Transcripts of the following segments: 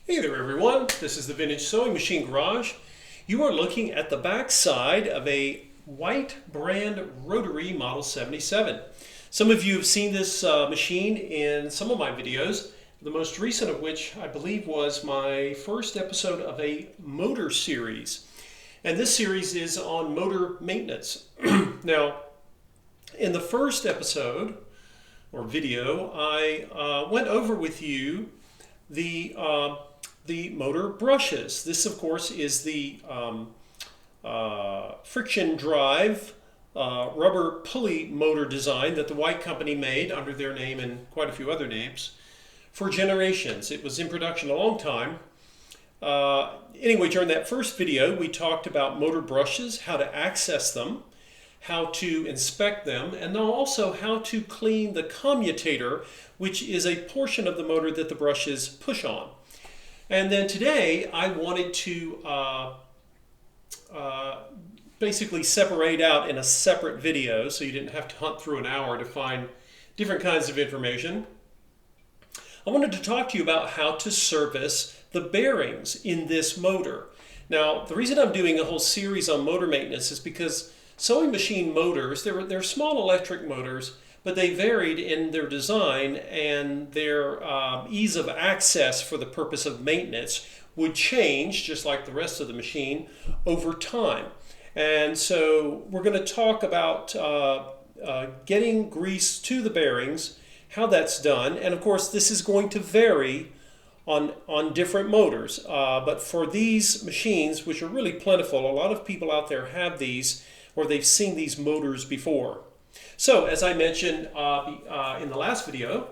Hey there everyone, this is the Vintage Sewing Machine Garage. You are looking at the back side of a white brand rotary Model 77. Some of you have seen this machine in some of my videos, the most recent of which I believe was my first episode of a motor series. And this series is on motor maintenance. Now, in the first episode or video, I went over with you the motor brushes. This, of course, is the friction drive rubber pulley motor design that the White Company made under their name and quite a few other names for generations. It was in production a long time. Anyway, during that first video, we talked about motor brushes, how to access them, how to inspect them, and then also how to clean the commutator, which is a portion of the motor that the brushes push on. And then today I wanted to basically separate out in a separate video so you didn't have to hunt through an hour to find different kinds of information. I wanted to talk to you about how to service the bearings in this motor. Now, the reason I'm doing a whole series on motor maintenance is because sewing machine motors, they're small electric motors, but they varied in their design, and their ease of access for the purpose of maintenance would change, just like the rest of the machine, over time. And so we're going to talk about getting grease to the bearings, how that's done, and of course this is going to vary on different motors. But for these machines, which are really plentiful, a lot of people out there have these, or they've seen these motors before. So, as I mentioned in the last video,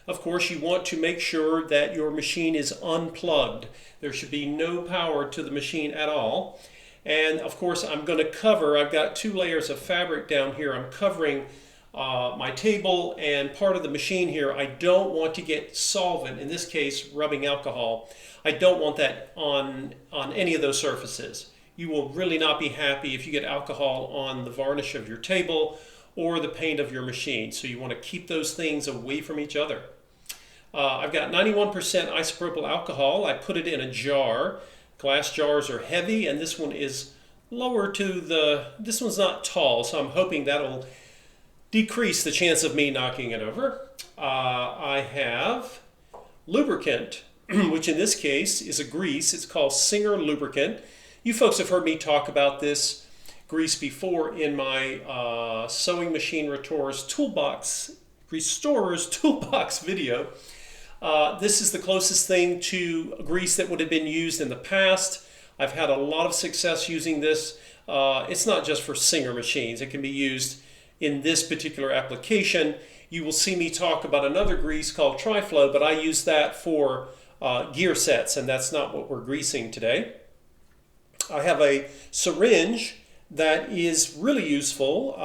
of course you want to make sure that your machine is unplugged. There should be no power to the machine at all. And of course I'm going to cover, I've got 2 layers of fabric down here. I'm covering my table and part of the machine here. I don't want to get solvent, in this case rubbing alcohol. I don't want that on any of those surfaces. You will really not be happy if you get alcohol on the varnish of your table or the paint of your machine. So you want to keep those things away from each other. I've got 91% isopropyl alcohol. I put it in a jar. Glass jars are heavy, and this one is lower to this one's not tall, so I'm hoping that'll decrease the chance of me knocking it over. I have lubricant, which in this case is a grease. It's called Singer lubricant. You folks have heard me talk about this grease before in my Sewing Machine Restorer's Toolbox video. This is the closest thing to grease that would have been used in the past. I've had a lot of success using this. It's not just for Singer machines. It can be used in this particular application. You will see me talk about another grease called Triflow, but I use that for gear sets, and that's not what we're greasing today. I have a syringe that is really useful,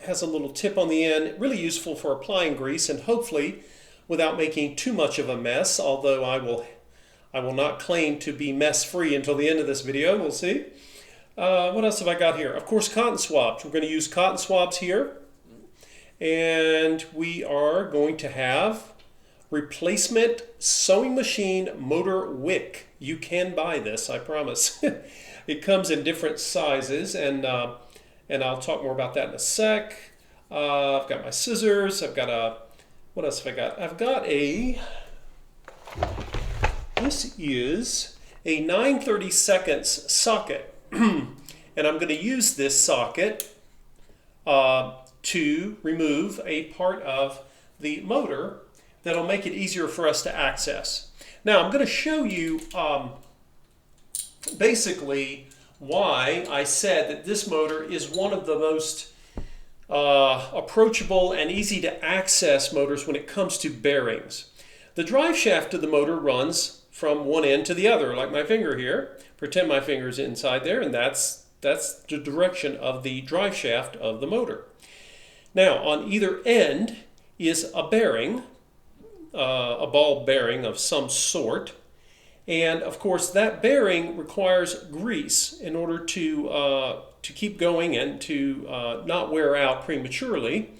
has a little tip on the end, really useful for applying grease, and hopefully without making too much of a mess, although I will not claim to be mess free until the end of this video. We'll see. What else have I got here? Of course, cotton swabs. We're going to use cotton swabs here, and we are going to have replacement sewing machine motor wick. You can buy this, I promise. It comes in different sizes, and I'll talk more about that in a sec. I've got my scissors. I've got what else have I got? I've got this is a 9/32 socket, and I'm going to use this socket to remove a part of the motor that'll make it easier for us to access. Now I'm going to show you basically why I said that this motor is one of the most approachable and easy to access motors when it comes to bearings. The drive shaft of the motor runs from one end to the other, like my finger here. Pretend my finger's inside there, and that's the direction of the drive shaft of the motor. Now on either end is a bearing, a ball bearing of some sort, and of course that bearing requires grease in order to keep going and to not wear out prematurely.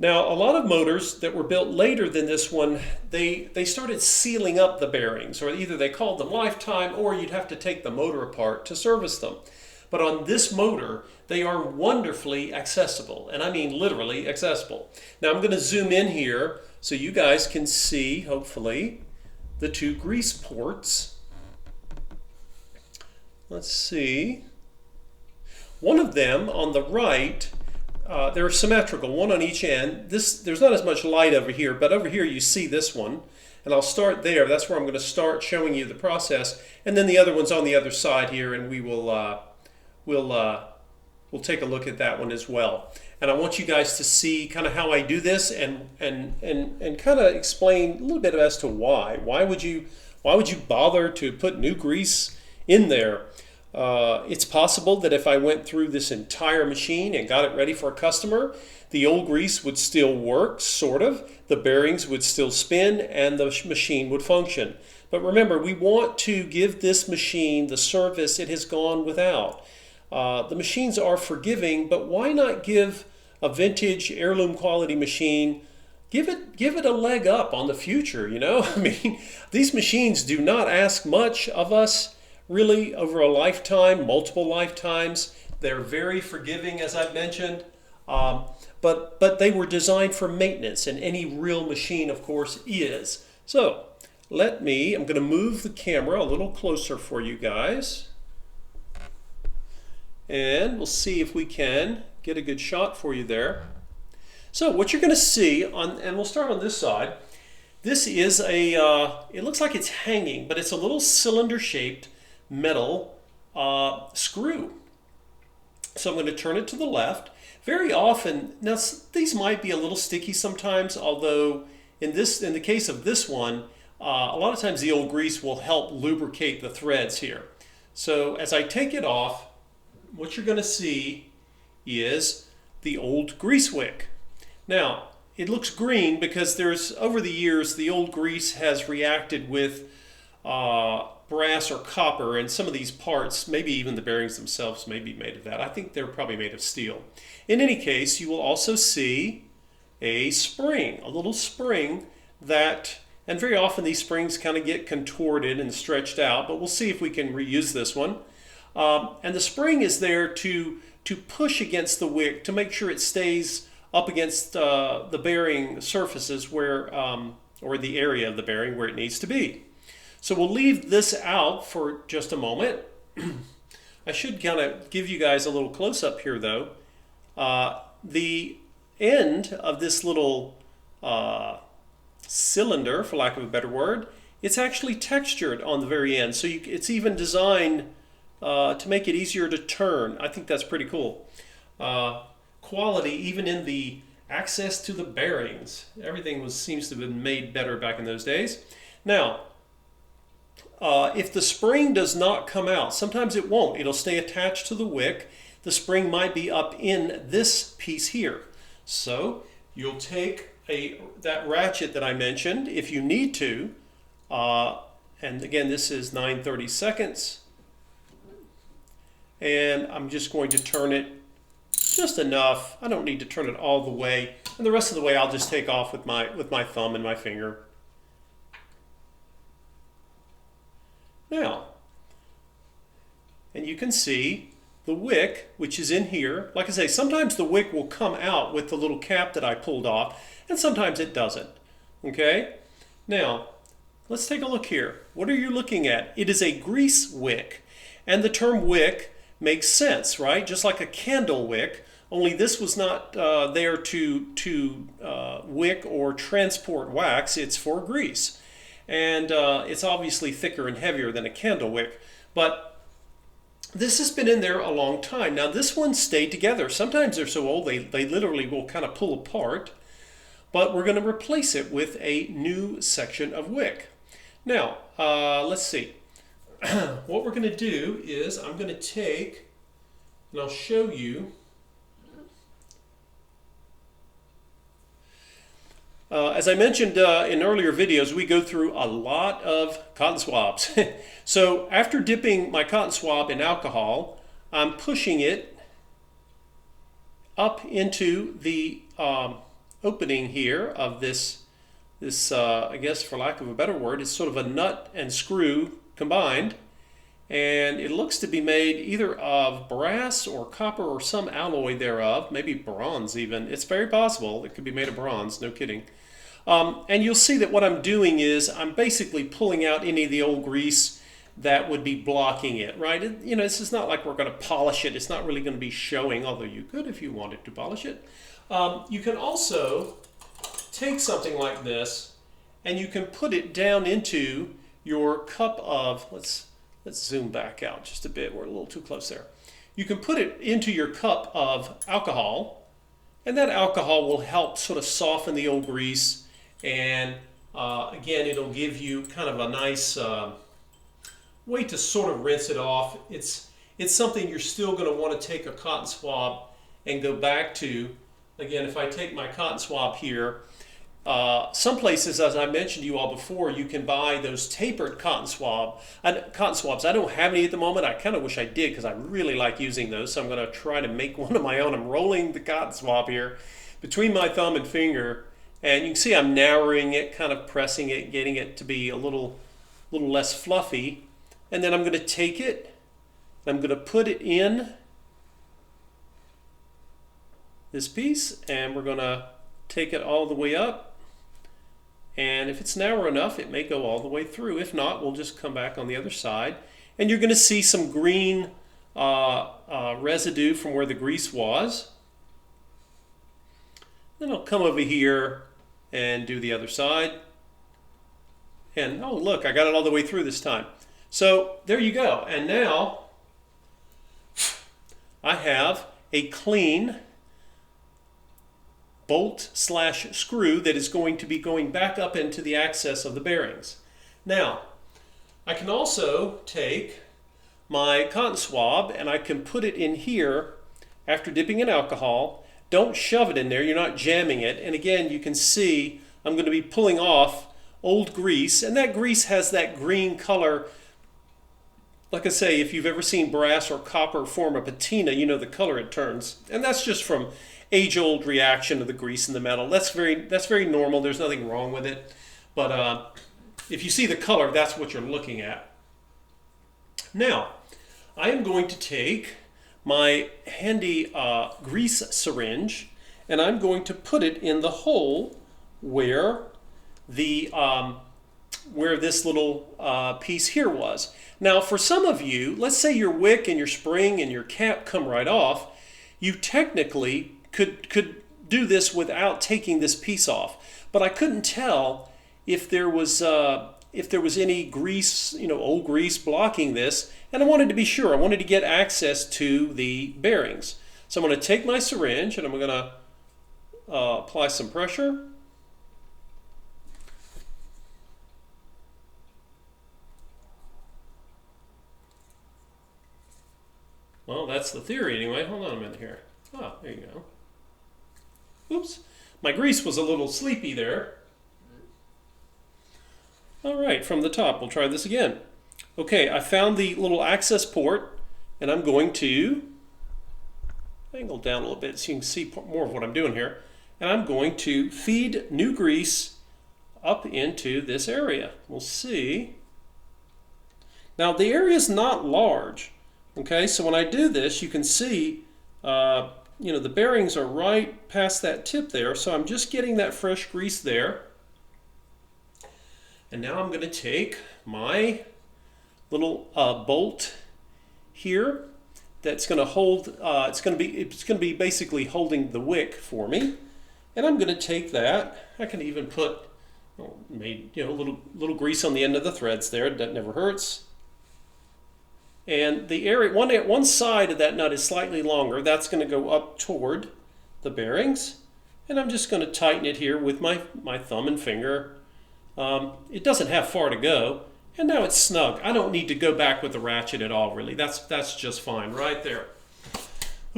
Now, a lot of motors that were built later than this one, they started sealing up the bearings, or either they called them lifetime, or you'd have to take the motor apart to service them. But on this motor, they are wonderfully accessible, and I mean literally accessible. Now, I'm going to zoom in here so you guys can see, hopefully, the two grease ports. Let's see. One of them on the right, they're symmetrical, one on each end. There's not as much light over here, but over here you see this one. And I'll start there. That's where I'm going to start showing you the process. And then the other one's on the other side here, and we'll take a look at that one as well. And I want you guys to see kind of how I do this and kind of explain a little bit as to why. Why would you bother to put new grease in there? It's possible that if I went through this entire machine and got it ready for a customer, the old grease would still work, sort of. The bearings would still spin and the machine would function. But remember, we want to give this machine the service it has gone without. The machines are forgiving, but why not give a vintage heirloom quality machine, give it a leg up on the future, you know? I mean, these machines do not ask much of us, really, over a lifetime, multiple lifetimes. They're very forgiving, as I've mentioned, but they were designed for maintenance, and any real machine, of course, is. So, I'm going to move the camera a little closer for you guys. And we'll see if we can get a good shot for you there. So what you're going to see, and we'll start on this side, this is it looks like it's hanging, but it's a little cylinder-shaped metal screw. So I'm going to turn it to the left. Very often, now these might be a little sticky sometimes, although in the case of this one, a lot of times the old grease will help lubricate the threads here. So as I take it off, what you're going to see is the old grease wick. Now, it looks green because over the years, the old grease has reacted with brass or copper, and some of these parts, maybe even the bearings themselves, may be made of that. I think they're probably made of steel. In any case, you will also see a spring, a little spring and very often these springs kind of get contorted and stretched out, but we'll see if we can reuse this one. And the spring is there to push against the wick to make sure it stays up against the bearing surfaces or the area of the bearing where it needs to be. So we'll leave this out for just a moment. I should kind of give you guys a little close-up here, though. The end of this little cylinder, for lack of a better word, it's actually textured on the very end. So it's even designed to make it easier to turn. I think that's pretty cool. Quality, even in the access to the bearings. Everything seems to have been made better back in those days. Now, if the spring does not come out, sometimes it won't. It'll stay attached to the wick. The spring might be up in this piece here. So you'll take that ratchet that I mentioned if you need to. And again, this is 9/32. And I'm just going to turn it just enough. I don't need to turn it all the way. And the rest of the way I'll just take off with my thumb and my finger. Now, and you can see the wick, which is in here. Like I say, sometimes the wick will come out with the little cap that I pulled off, and sometimes it doesn't. Okay? Now, let's take a look here. What are you looking at? It is a grease wick. And the term wick makes sense, right? Just like a candle wick, only this was not there to wick or transport wax. It's for grease. And it's obviously thicker and heavier than a candle wick. But this has been in there a long time. Now, this one stayed together. Sometimes they're so old they literally will kind of pull apart. But we're going to replace it with a new section of wick. Now, let's see. What we're going to do is I'm going to take, and I'll show you, as I mentioned in earlier videos, we go through a lot of cotton swabs. So after dipping my cotton swab in alcohol, I'm pushing it up into the opening here of this I guess for lack of a better word, it's sort of a nut and screw combined. And it looks to be made either of brass or copper or some alloy thereof, maybe bronze even. It's very possible it could be made of bronze, no kidding. And you'll see that what I'm doing is I'm basically pulling out any of the old grease that would be blocking it, right? You know, this is not like we're going to polish it. It's not really going to be showing, although you could if you wanted to polish it. You can also take something like this and you can put it down into your cup of, let's zoom back out just a bit. We're a little too close there. You can put it into your cup of alcohol, and that alcohol will help sort of soften the old grease. And again, it'll give you kind of a nice way to sort of rinse it off. It's something you're still going to want to take a cotton swab and go back to. Again, if I take my cotton swab here, some places, as I mentioned to you all before, you can buy those tapered cotton swabs. I don't have any at the moment. I kind of wish I did because I really like using those. So I'm going to try to make one of my own. I'm rolling the cotton swab here between my thumb and finger. And you can see I'm narrowing it, kind of pressing it, getting it to be a little less fluffy. And then I'm going to take it, I'm going to put it in this piece, and we're going to take it all the way up. And if it's narrow enough, it may go all the way through. If not, we'll just come back on the other side. And you're going to see some green residue from where the grease was. Then I'll come over here and do the other side. And oh, look, I got it all the way through this time. So there you go. And now I have a clean bolt/screw that is going to be going back up into the access of the bearings. Now, I can also take my cotton swab and I can put it in here after dipping in alcohol. Don't shove it in there, you're not jamming it. And again, you can see I'm going to be pulling off old grease, and that grease has that green color. Like I say, if you've ever seen brass or copper form a patina, you know the color it turns. And that's just from age-old reaction of the grease in the metal. That's very normal. There's nothing wrong with it. But if you see the color, that's what you're looking at. Now, I am going to take my handy grease syringe, and I'm going to put it in the hole where the where this little piece here was. Now, for some of you, let's say your wick and your spring and your cap come right off, you technically could do this without taking this piece off. But I couldn't tell if there was any grease, old grease blocking this, and I wanted to be sure. I wanted to get access to the bearings. So I'm going to take my syringe and I'm going to apply some pressure. Well, that's the theory anyway. Hold on a minute here. Oh, there you go. Oops. My grease was a little sleepy there. All right, from the top, we'll try this again. Okay, I found the little access port, and I'm going to angle down a little bit so you can see more of what I'm doing here. And I'm going to feed new grease up into this area. We'll see. Now, the area is not large. Okay, so when I do this, you can see, the bearings are right past that tip there. So I'm just getting that fresh grease there. And now I'm going to take my little bolt here that's going to hold. It's going to be basically holding the wick for me. And I'm going to take that. I can even put little grease on the end of the threads there. That never hurts. And the area, one side of that nut is slightly longer. That's going to go up toward the bearings. And I'm just going to tighten it here with my thumb and finger. It doesn't have far to go. And now it's snug. I don't need to go back with the ratchet at all, really. That's just fine right there.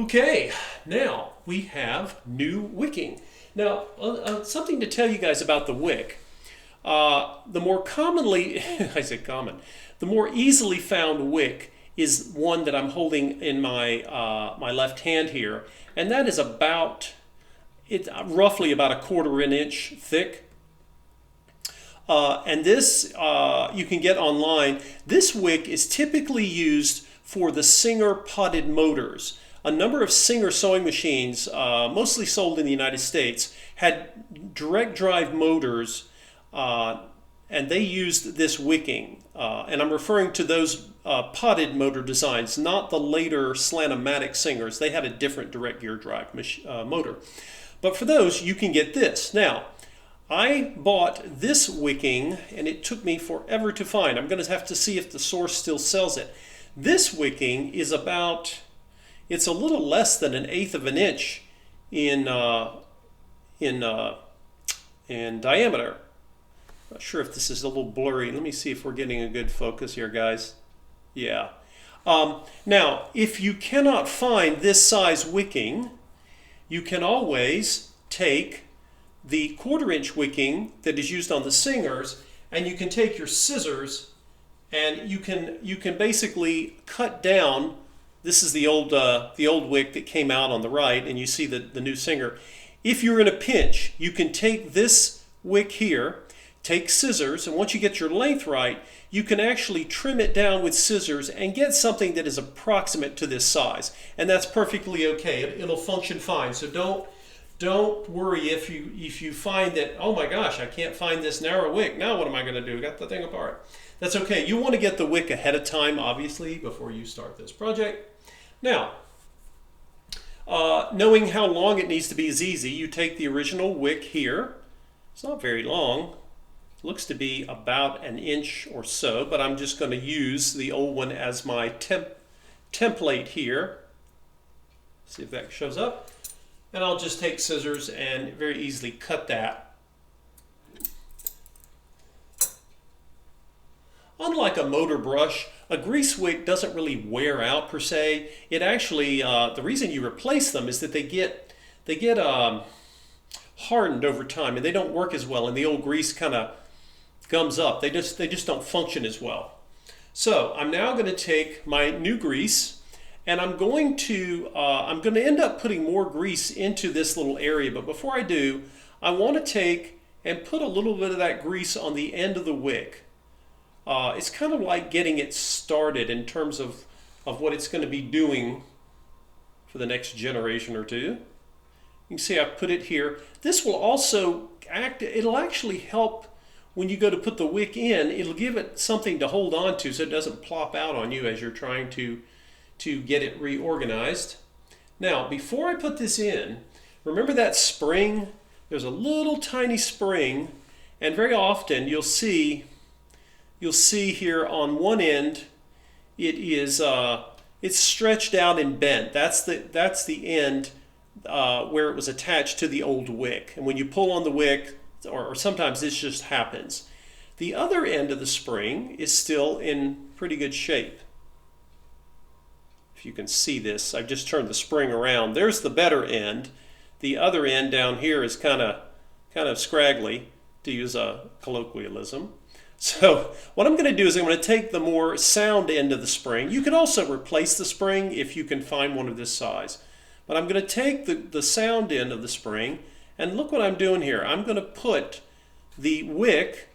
Okay, now we have new wicking. Now, something to tell you guys about the wick. The more commonly, I say common, the more easily found wick is one that I'm holding in my my left hand here, and that is about it's roughly about 1/4 inch thick. And this you can get online. This wick is typically used for the Singer potted motors. A number of Singer sewing machines, mostly sold in the United States, had direct drive motors, and they used this wicking. And I'm referring to those potted motor designs, not the later Slant-O-Matic Singers. They had a different direct gear drive motor. But for those, you can get this. Now, I bought this wicking, and it took me forever to find. I'm going to have to see if the source still sells it. This wicking is about, it's a little less than 1/8 of an inch in diameter. Not sure if this is a little blurry. Let me see if we're getting a good focus here, guys. Yeah. Now, if you cannot find this size wicking, you can always take the 1/4 inch wicking that is used on the Singers, and you can take your scissors and you can basically cut down. This is the old wick that came out on the right, and you see the new Singer. If you're in a pinch, you can take this wick here, take scissors, and once you get your length right, you can actually trim it down with scissors and get something that is approximate to this size, and that's perfectly okay. It'll function fine. So don't worry if you find that, oh my gosh, I can't find this narrow wick. Now what am I going to do? Got the thing apart. That's okay. You want to get the wick ahead of time, obviously, before you start this project. Now, knowing how long it needs to be is easy. You take the original wick here. It's not very long. It looks to be about 1 inch or so, but I'm just going to use the old one as my template here. See if that shows up. And I'll just take scissors and very easily cut that. Unlike a motor brush, a grease wick doesn't really wear out per se. It actually, the reason you replace them is that they get hardened over time, and they don't work as well, and the old grease kind of gums up. They just don't function as well. So I'm now going to take my new grease, and I'm going to end up putting more grease into this little area. But before I do, I want to take and put a little bit of that grease on the end of the wick. It's kind of like getting it started in terms of what it's going to be doing for the next generation or two. You can see I put it here. This will also it'll actually help when you go to put the wick in. It'll give it something to hold on to so it doesn't plop out on you as you're trying to get it reorganized. Now, before I put this in, remember that spring? There's a little tiny spring, and very often you'll see here on one end, it's stretched out and bent. That's the end where it was attached to the old wick. And when you pull on the wick, or sometimes this just happens, the other end of the spring is still in pretty good shape. If you can see this, I've just turned the spring around. There's the better end. The other end down here is kind of scraggly, to use a colloquialism. So what I'm going to do is I'm going to take the more sound end of the spring. You can also replace the spring if you can find one of this size. But I'm going to take the sound end of the spring, and look what I'm doing here. I'm going to put the wick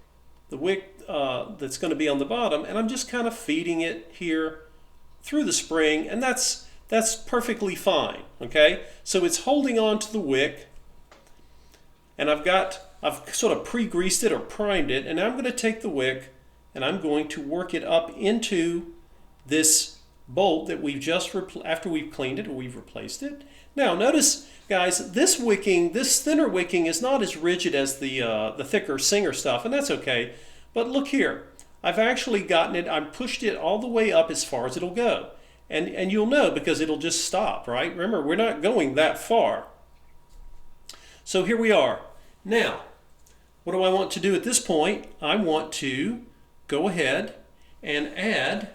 that's going to be on the bottom, and I'm just kind of feeding it here through the spring, and that's perfectly fine. Okay, so it's holding on to the wick, and I've sort of pre-greased it or primed it, and I'm going to take the wick and I'm going to work it up into this bolt that we've just after we've cleaned it or we've replaced it. Now notice, guys, this thinner wicking is not as rigid as the thicker Singer stuff, and that's okay. But look here, I've actually gotten it, I've pushed it all the way up as far as it'll go. And you'll know because it'll just stop, right? Remember, we're not going that far. So here we are. Now, what do I want to do at this point? I want to go ahead and add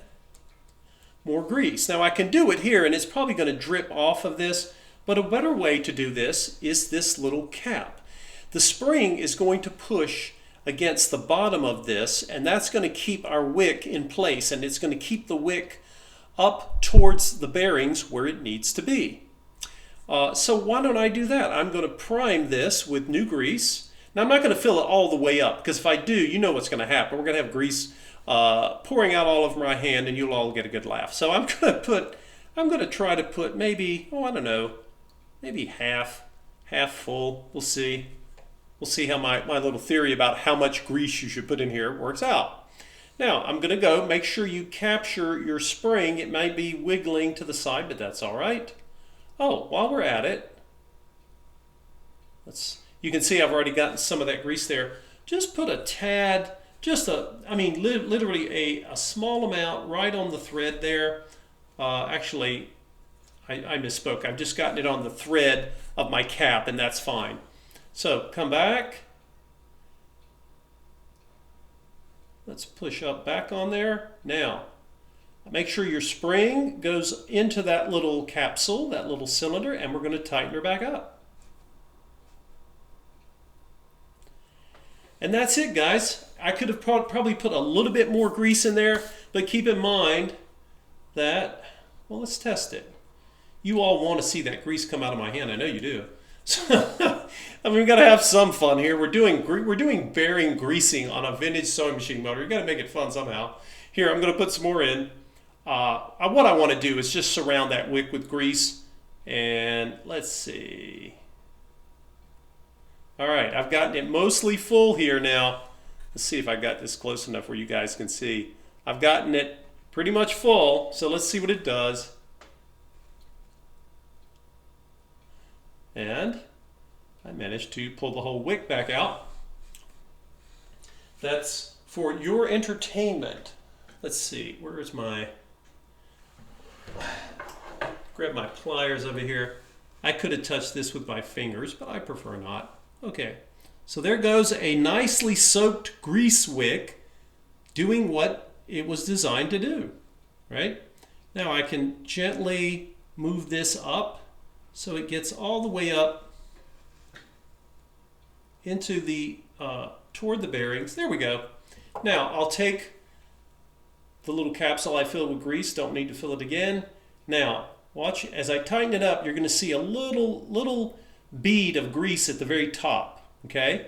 more grease. Now I can do it here, and it's probably going to drip off of this, but a better way to do this is this little cap. The spring is going to push against the bottom of this, and that's going to keep our wick in place, and it's going to keep the wick up towards the bearings where it needs to be. So why don't I do that? I'm going to prime this with new grease. Now I'm not going to fill it all the way up, because if I do, you know what's going to happen. We're going to have grease pouring out all over my hand, and you'll all get a good laugh. So I'm going to try to put maybe, I don't know, maybe half full. We'll see. We'll see how my little theory about how much grease you should put in here works out. Now I'm going to go, make sure you capture your spring. It might be wiggling to the side, but that's all right. Oh, while we're at it, you can see I've already gotten some of that grease there. Just put a tad, literally a small amount right on the thread there. Actually, I misspoke. I've just gotten it on the thread of my cap, and that's fine. So come back. Let's push up back on there. Now, make sure your spring goes into that little capsule, that little cylinder, and we're going to tighten her back up. And that's it, guys. I could have probably put a little bit more grease in there, but keep in mind that, well, let's test it. You all want to see that grease come out of my hand. I know you do. So, we've got to have some fun here. We're doing bearing greasing on a vintage sewing machine motor. You've got to make it fun somehow. Here, I'm going to put some more in. What I want to do is just surround that wick with grease. And let's see. All right, I've gotten it mostly full here now. Let's see if I got this close enough where you guys can see. I've gotten it pretty much full, so let's see what it does. And I managed to pull the whole wick back out. That's for your entertainment. Let's see, where's my... Grab my pliers over here. I could have touched this with my fingers, but I prefer not. Okay, so there goes a nicely soaked grease wick doing what it was designed to do, right? Now I can gently move this up so it gets all the way up into the, toward the bearings. There we go. Now I'll take the little capsule I filled with grease, don't need to fill it again. Now, watch, as I tighten it up, you're going to see a little bead of grease at the very top, okay?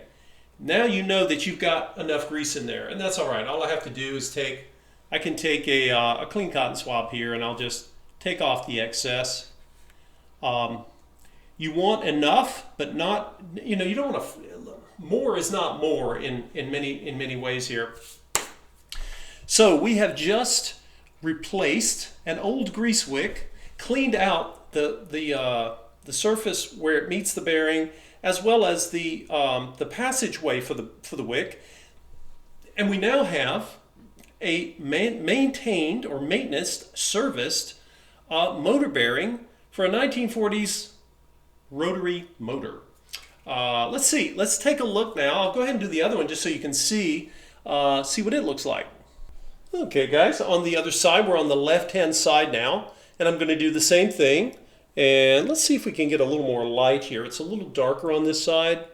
Now you know that you've got enough grease in there, and that's all right. All I have to do is I can take a clean cotton swab here, and I'll just take off the excess. You want enough, but not, you don't want to, more is not more in many ways here. So we have just replaced an old grease wick, cleaned out the surface where it meets the bearing, as well as the passageway for the wick, and we now have a maintained or maintenance serviced motor bearing for a 1940s rotary motor. Let's see. Let's take a look now. I'll go ahead and do the other one just so you can see what it looks like. Okay, guys, on the other side, we're on the left-hand side now, and I'm going to do the same thing. And let's see if we can get a little more light here. It's a little darker on this side.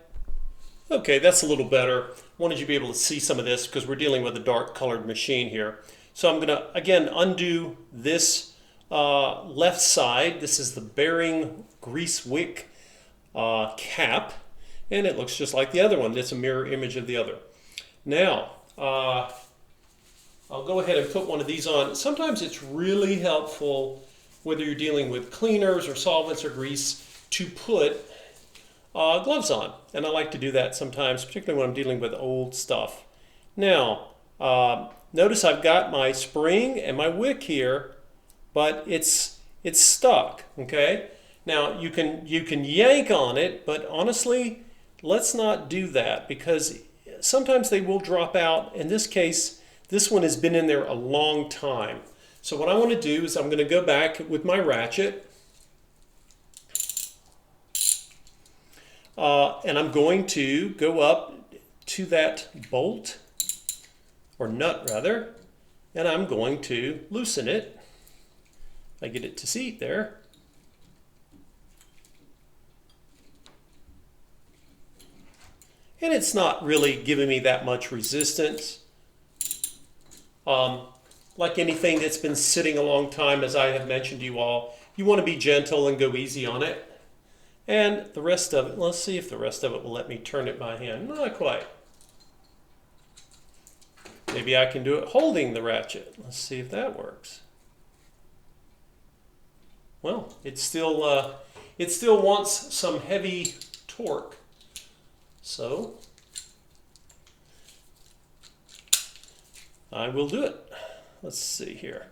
Okay, that's a little better. Wanted you to be able to see some of this because we're dealing with a dark-colored machine here. So I'm going to, again, undo this left side. This is the bearing grease wick cap, and it looks just like the other one. It's a mirror image of the other. Now, I'll go ahead and put one of these on. Sometimes it's really helpful, whether you're dealing with cleaners or solvents or grease, to put gloves on. And I like to do that sometimes, particularly when I'm dealing with old stuff. Now, notice I've got my spring and my wick here, but it's stuck, okay? Now, you can yank on it, but honestly, let's not do that because sometimes they will drop out. In this case, this one has been in there a long time. So what I want to do is I'm going to go back with my ratchet and I'm going to go up to that bolt, or nut rather, and I'm going to loosen it. I get it to seat there. And it's not really giving me that much resistance. Like anything that's been sitting a long time, as I have mentioned to you all, you want to be gentle and go easy on it. And the rest of it, let's see if the rest of it will let me turn it by hand. Not quite. Maybe I can do it holding the ratchet. Let's see if that works. Well, it still wants some heavy torque. So I will do it. Let's see here.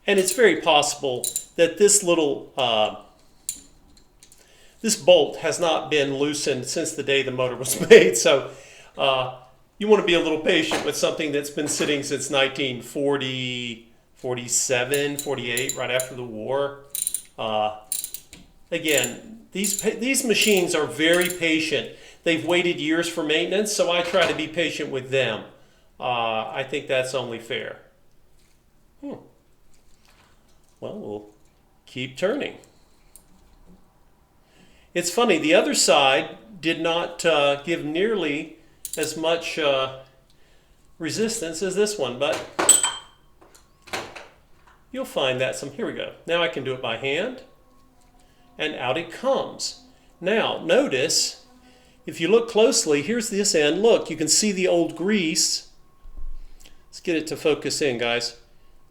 And it's very possible that this little this bolt has not been loosened since the day the motor was made. So you want to be a little patient with something that's been sitting since 1940, 47, 48, right after the war. Again, these machines are very patient. They've waited years for maintenance, so I try to be patient with them. I think that's only fair. Well, we'll keep turning. It's funny, the other side did not give nearly as much resistance as this one, but you'll find that here we go. Now I can do it by hand, and out it comes. Now, notice, if you look closely, here's this end. Look, you can see the old grease. Let's get it to focus in, guys.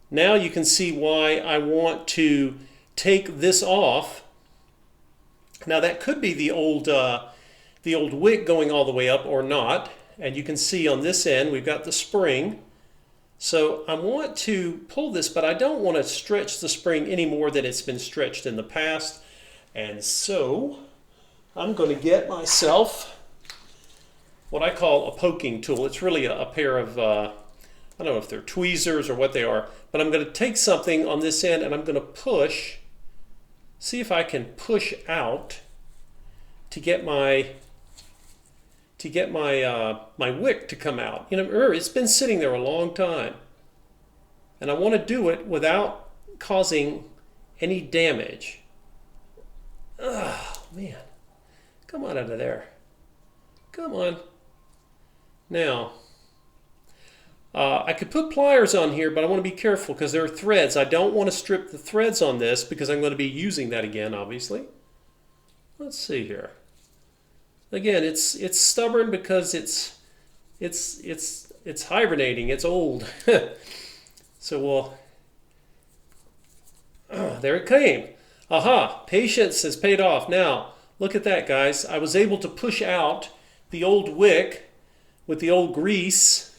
Now you can see why I want to take this off. Now that could be the old wick going all the way up or not. And you can see on this end we've got the spring. So I want to pull this, but I don't want to stretch the spring any more than it's been stretched in the past. And so I'm going to get myself what I call a poking tool. It's really a pair of I don't know if they're tweezers or what they are, but I'm going to take something on this end and I'm going to push, see if I can push out to get my my wick to come out. You know, it's been sitting there a long time, and I want to do it without causing any damage. Oh man, come on out of there. Come on. Now, I could put pliers on here, but I want to be careful because there are threads. I don't want to strip the threads on this because I'm going to be using that again, obviously. Let's see here. Again, it's stubborn because it's hibernating. It's old. So there it came. Aha! Patience has paid off. Now look at that, guys. I was able to push out the old wick with the old grease.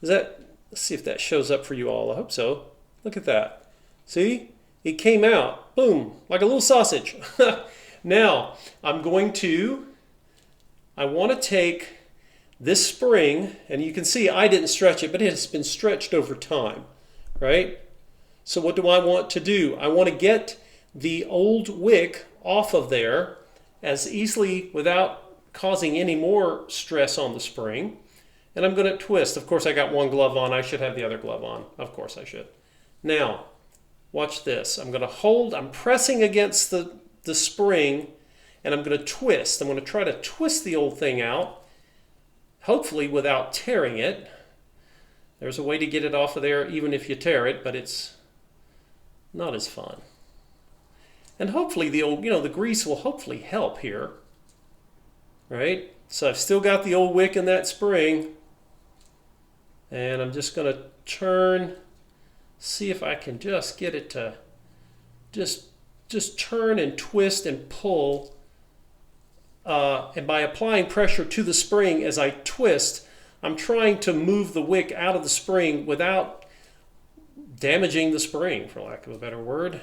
Let's see if that shows up for you all. I hope so. Look at that. See? It came out. Boom. Like a little sausage. Now, I want to take this spring, and you can see I didn't stretch it, but it has been stretched over time, right? So what do I want to do? I want to get the old wick off of there as easily without causing any more stress on the spring. And I'm going to twist. Of course, I got one glove on. I should have the other glove on. Of course I should. Now, watch this. I'm going to hold. I'm pressing against the spring, and I'm going to twist. I'm going to try to twist the old thing out, hopefully without tearing it. There's a way to get it off of there even if you tear it, but it's not as fun. And hopefully the grease will hopefully help here. Right? So I've still got the old wick in that spring. And I'm just going to turn, see if I can just get it to just turn and twist and pull. And by applying pressure to the spring as I twist, I'm trying to move the wick out of the spring without damaging the spring, for lack of a better word.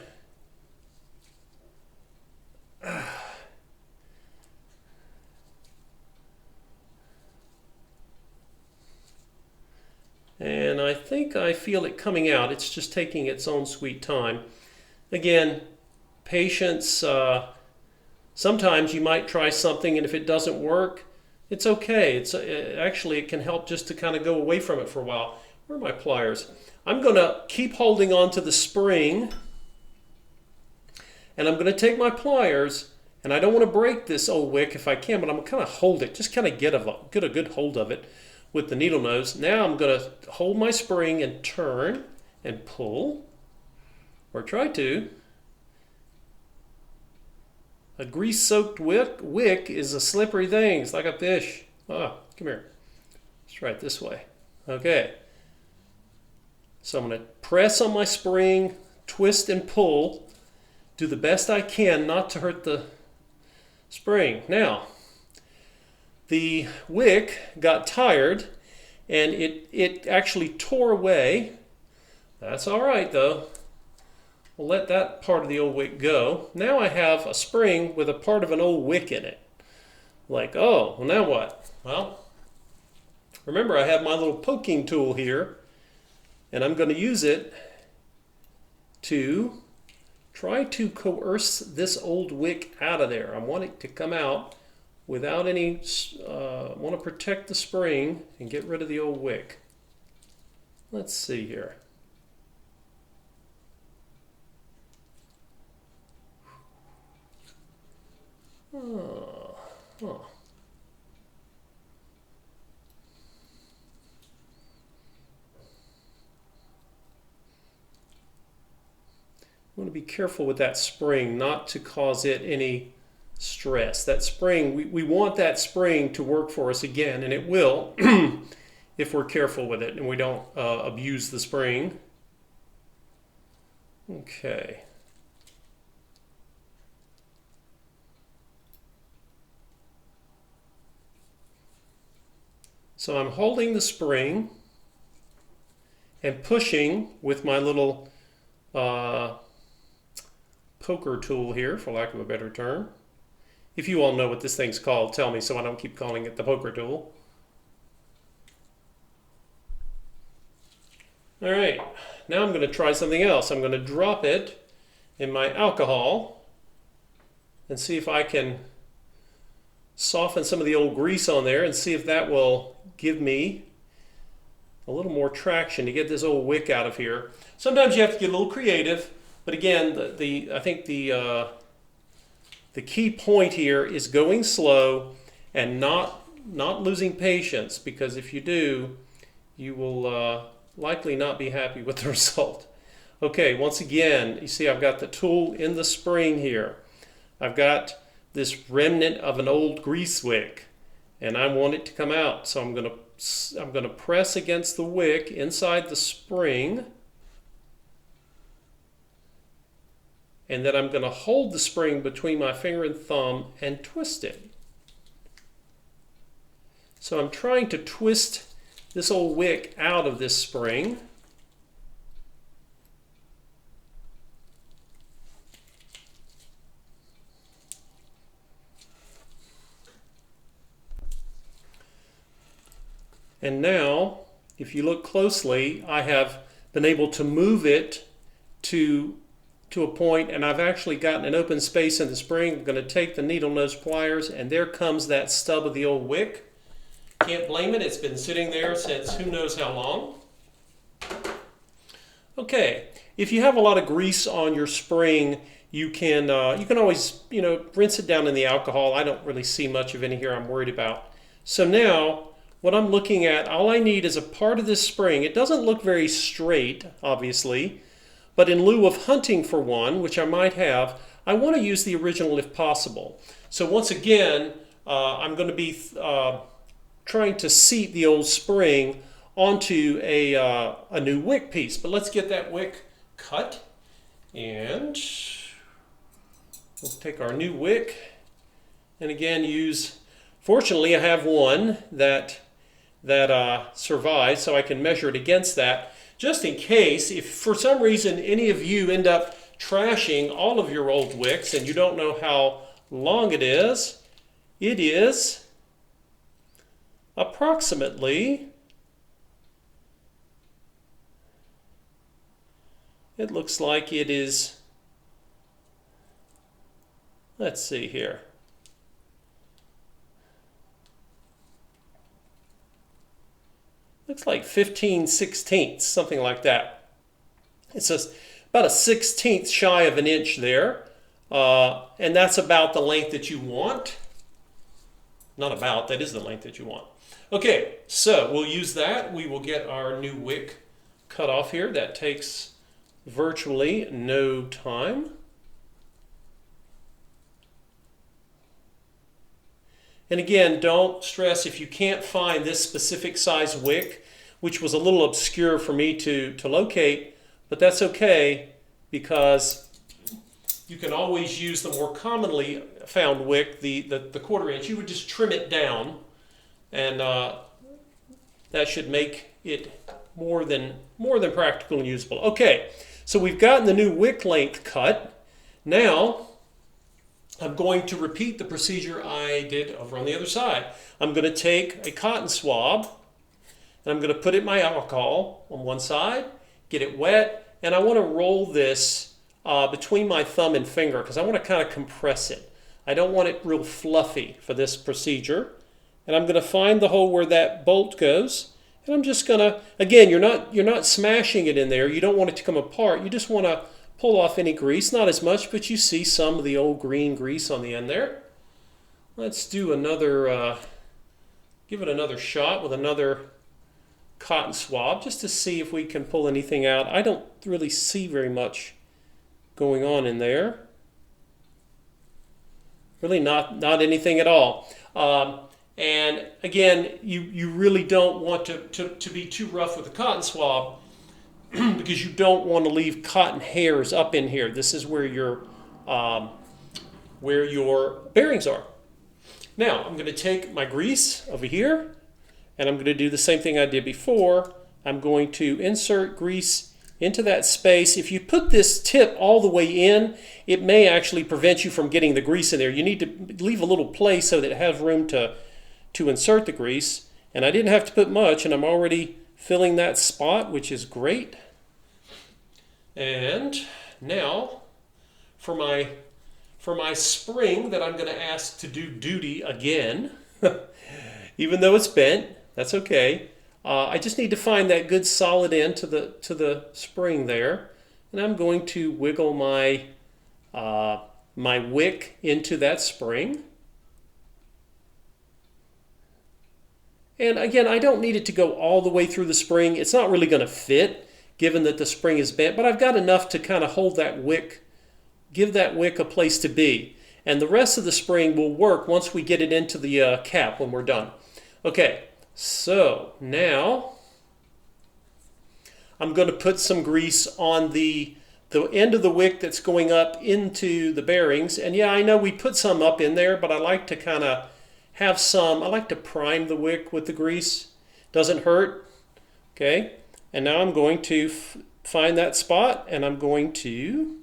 And I think I feel it coming out. It's just taking its own sweet time. Again, patience. Sometimes you might try something, and if it doesn't work, it's okay. Actually, it can help just to kind of go away from it for a while. Where are my pliers? I'm going to keep holding on to the spring, and I'm going to take my pliers, And I don't want to break this old wick if I can, but I'm going to kind of hold it, just kind of get a good hold of it with the needle nose. Now I'm going to hold my spring and turn and pull, or try to. A grease-soaked wick is a slippery thing. It's like a fish. Ah, come here. Let's try it this way. Okay. So I'm going to press on my spring, twist and pull. Do the best I can not to hurt the spring. Now, the wick got tired and it actually tore away. That's all right though. We'll let that part of the old wick go. Now I have a spring with a part of an old wick in it. Like, oh, well now what? Well, remember I have my little poking tool here, and I'm going to use it to try to coerce this old wick out of there. I want it to come out without any, I want to protect the spring and get rid of the old wick. Let's see here. Oh. I want to be careful with that spring not to cause it any stress. That spring, we want that spring to work for us again, and it will if we're careful with it and we don't abuse the spring. Okay. So I'm holding the spring and pushing with my little poker tool here, for lack of a better term. If you all know what this thing's called, tell me so I don't keep calling it the poker tool. All right, now I'm going to try something else. I'm going to drop it in my alcohol and see if I can soften some of the old grease on there and see if that will give me a little more traction to get this old wick out of here. Sometimes you have to get a little creative, but again, I think the key point here is going slow and not losing patience, because if you do, you will likely not be happy with the result. Okay, once again, you see I've got the tool in the spring here. I've got this remnant of an old grease wick, and I want it to come out. So I'm going to press against the wick inside the spring, and then I'm going to hold the spring between my finger and thumb and twist it. So I'm trying to twist this old wick out of this spring. And now, if you look closely, I have been able to move it to a point, and I've actually gotten an open space in the spring. I'm going to take the needle nose pliers, and there comes that stub of the old wick. Can't blame it. It's been sitting there since who knows how long. Okay, if you have a lot of grease on your spring, you can always rinse it down in the alcohol. I don't really see much of any here I'm worried about. So now, what I'm looking at, all I need is a part of this spring. It doesn't look very straight, obviously, but in lieu of hunting for one, which I might have, I want to use the original if possible. So once again, I'm going to be trying to seat the old spring onto a new wick piece. But let's get that wick cut, and we'll take our new wick, and again use, fortunately I have one that survives, so I can measure it against that, just in case, if for some reason any of you end up trashing all of your old wicks and you don't know how long it is approximately, it looks like it is, let's see here, looks like 15/16, something like that. It's about a 1/16 shy of an inch there. and that's about the length that you want. Not about, that is the length that you want. Okay, so we'll use that. We will get our new wick cut off here. That takes virtually no time. And again, don't stress if you can't find this specific size wick, which was a little obscure for me to locate, but that's okay because you can always use the more commonly found wick, the 1/4 inch. You would just trim it down, and that should make it more than practical and usable. Okay, so we've gotten the new wick length cut. Now I'm going to repeat the procedure I did over on the other side. I'm going to take a cotton swab, and I'm going to put it in my alcohol on one side, get it wet, and I want to roll this between my thumb and finger because I want to kind of compress it. I don't want it real fluffy for this procedure. And I'm going to find the hole where that bolt goes, and I'm just going to, again, you're not smashing it in there. You don't want it to come apart. You just want to pull off any grease, not as much, but you see some of the old green grease on the end there. Let's do another, give it another shot with another cotton swab just to see if we can pull anything out. I don't really see very much going on in there. Really not anything at all. And again, you really don't want to be too rough with the cotton swab because you don't want to leave cotton hairs up in here. This is where your bearings are. Now, I'm going to take my grease over here, and I'm going to do the same thing I did before. I'm going to insert grease into that space. If you put this tip all the way in, it may actually prevent you from getting the grease in there. You need to leave a little place so that it has room to insert the grease. And I didn't have to put much, and I'm already filling that spot, which is great. And now for my spring that I'm going to ask to do duty again, even though it's bent, that's okay. I just need to find that good solid end to the spring there, and I'm going to wiggle my my wick into that spring. And again, I don't need it to go all the way through the spring. It's not really going to fit, given that the spring is bent, but I've got enough to kind of hold that wick, give that wick a place to be. And the rest of the spring will work once we get it into the cap when we're done. Okay, so now I'm going to put some grease on the end of the wick that's going up into the bearings. And yeah, I know we put some up in there, but I like to kind of have some, I like to prime the wick with the grease. Doesn't hurt. Okay, and now I'm going to find that spot, and I'm going to,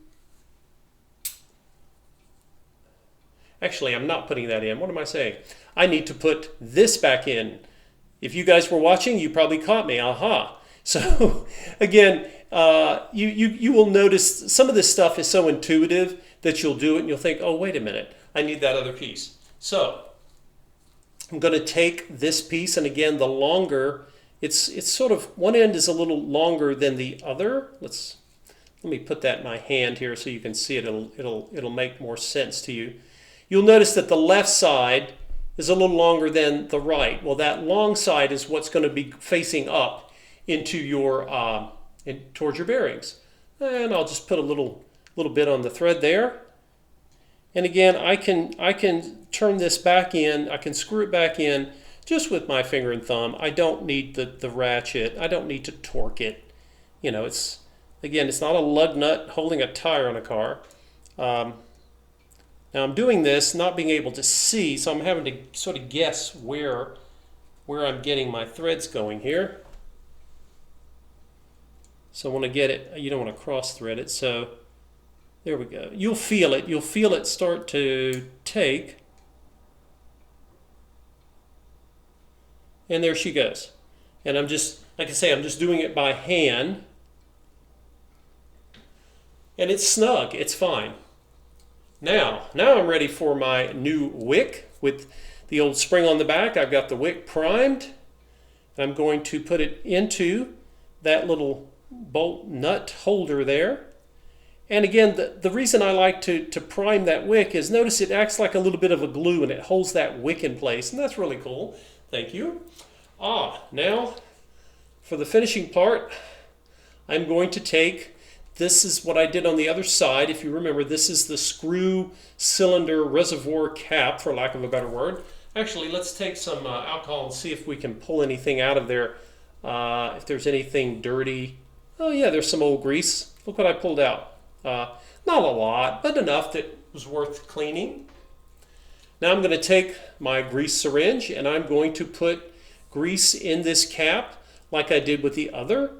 actually I'm not putting that in. What am I saying? I need to put this back in. If you guys were watching, you probably caught me. Aha. So again, you will notice some of this stuff is so intuitive that you'll do it and you'll think, oh, wait a minute, I need that other piece. So I'm going to take this piece, and again, the longer, it's sort of, one end is a little longer than the other. Let me put that in my hand here so you can see it. It'll make more sense to you. You'll notice that the left side is a little longer than the right. Well, that long side is what's going to be facing up into your towards your bearings. And I'll just put a little bit on the thread there. And again, I can turn this back in. I can screw it back in just with my finger and thumb. I don't need the ratchet. I don't need to torque it. You know, it's not a lug nut holding a tire on a car. Now I'm doing this not being able to see, so I'm having to sort of guess where I'm getting my threads going here. So I want to get it, you don't want to cross thread it, so there we go. You'll feel it start to take. And there she goes. And I'm just, like I say, I'm just doing it by hand. And it's snug, it's fine. Now I'm ready for my new wick with the old spring on the back. I've got the wick primed. I'm going to put it into that little bolt nut holder there. And again, the reason I like to prime that wick is notice it acts like a little bit of a glue and it holds that wick in place, and that's really cool. Thank you. Now for the finishing part, I'm going to take, this is what I did on the other side. If you remember, this is the screw cylinder reservoir cap, for lack of a better word. Actually, let's take some alcohol and see if we can pull anything out of there. If there's anything dirty. Oh yeah, there's some old grease. Look what I pulled out. Not a lot, but enough that was worth cleaning. Now I'm going to take my grease syringe and I'm going to put grease in this cap like I did with the other.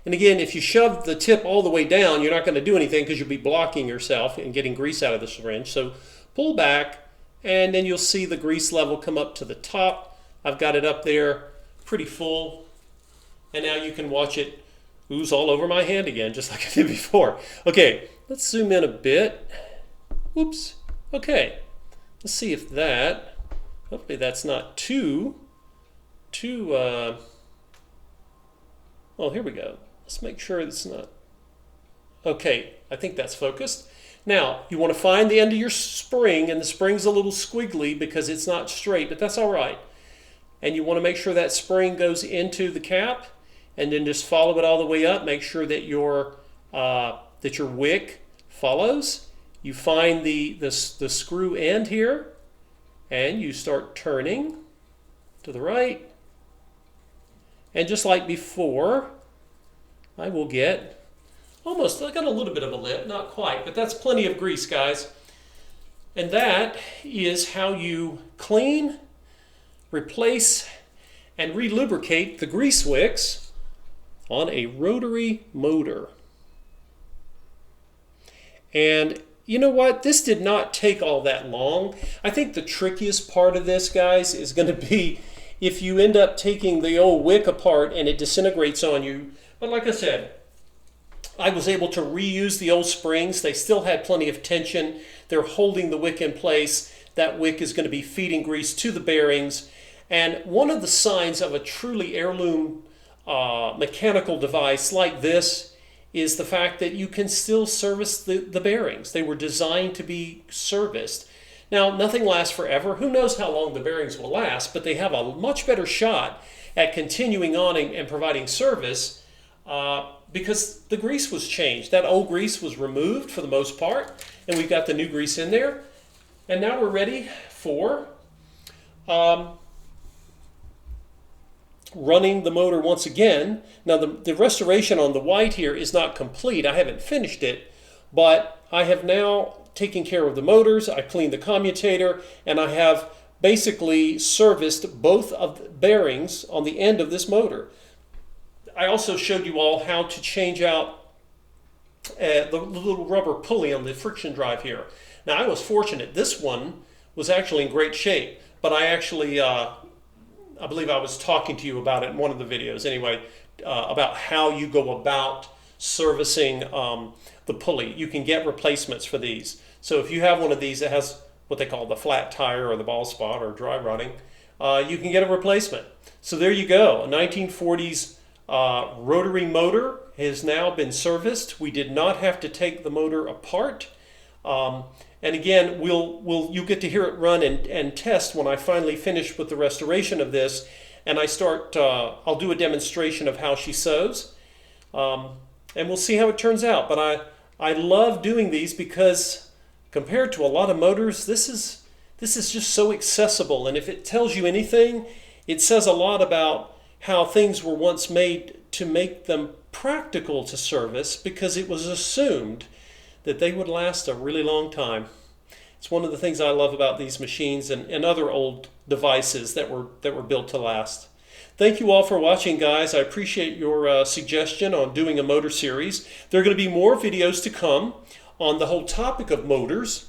And again, if you shove the tip all the way down, you're not going to do anything because you'll be blocking yourself and getting grease out of the syringe. So pull back and then you'll see the grease level come up to the top. I've got it up there pretty full. And now you can watch it ooze all over my hand again, just like I did before. Okay, let's zoom in a bit. Whoops. Okay, let's see if that, hopefully that's not too, well, here we go. Let's make sure it's not. Okay, I think that's focused. Now, you want to find the end of your spring, and the spring's a little squiggly because it's not straight, but that's all right. And you want to make sure that spring goes into the cap, and then just follow it all the way up. Make sure that your wick follows. You find the screw end here, and you start turning to the right. And just like before, I will get almost, I got a little bit of a lip, not quite, but that's plenty of grease, guys. And that is how you clean, replace, and re-lubricate the grease wicks on a rotary motor. And you know what? This did not take all that long. I think the trickiest part of this, guys, is going to be if you end up taking the old wick apart and it disintegrates on you. But like I said, I was able to reuse the old springs. They still had plenty of tension. They're holding the wick in place. That wick is going to be feeding grease to the bearings. And one of the signs of a truly heirloom mechanical device like this is the fact that you can still service the bearings. They were designed to be serviced. Now, nothing lasts forever. Who knows how long the bearings will last, but they have a much better shot at continuing on and providing service because the grease was changed. That old grease was removed for the most part, and we've got the new grease in there. And now we're ready for running the motor once again. Now the restoration on the white here is not complete. I haven't finished it, but I have now taken care of the motors. I cleaned the commutator, and I have basically serviced both of the bearings on the end of this motor. I also showed you all how to change out the little rubber pulley on the friction drive here. Now I was fortunate. This one was actually in great shape, but I actually I believe I was talking to you about it in one of the videos anyway, about how you go about servicing the pulley. You can get replacements for these. So if you have one of these that has what they call the flat tire or the bald spot or dry rotting, you can get a replacement. So there you go. A 1940s rotary motor has now been serviced. We did not have to take the motor apart. And again, you'll get to hear it run and test when I finally finish with the restoration of this, and I start. I'll do a demonstration of how she sews, and we'll see how it turns out. But I love doing these because compared to a lot of motors, this is just so accessible. And if it tells you anything, it says a lot about how things were once made to make them practical to service, because it was assumed that they would last a really long time. It's one of the things I love about these machines and other old devices that were built to last. Thank you all for watching, guys. I appreciate your suggestion on doing a motor series. There are going to be more videos to come on the whole topic of motors,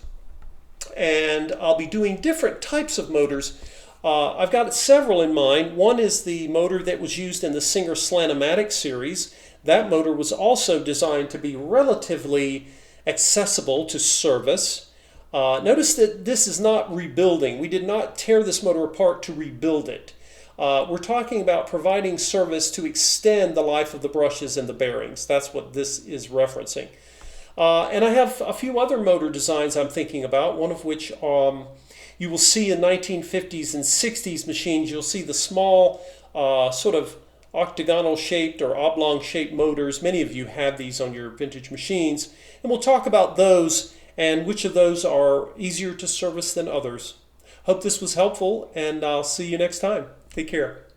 and I'll be doing different types of motors. I've got several in mind. One is the motor that was used in the Singer Slant-O-Matic series. That motor was also designed to be relatively accessible to service. Notice that this is not rebuilding. We did not tear this motor apart to rebuild it. We're talking about providing service to extend the life of the brushes and the bearings. That's what this is referencing. And I have a few other motor designs I'm thinking about, one of which you will see in 1950s and 60s machines. You'll see the small sort of octagonal shaped or oblong shaped motors. Many of you have these on your vintage machines. And we'll talk about those and which of those are easier to service than others. Hope this was helpful, and I'll see you next time. Take care.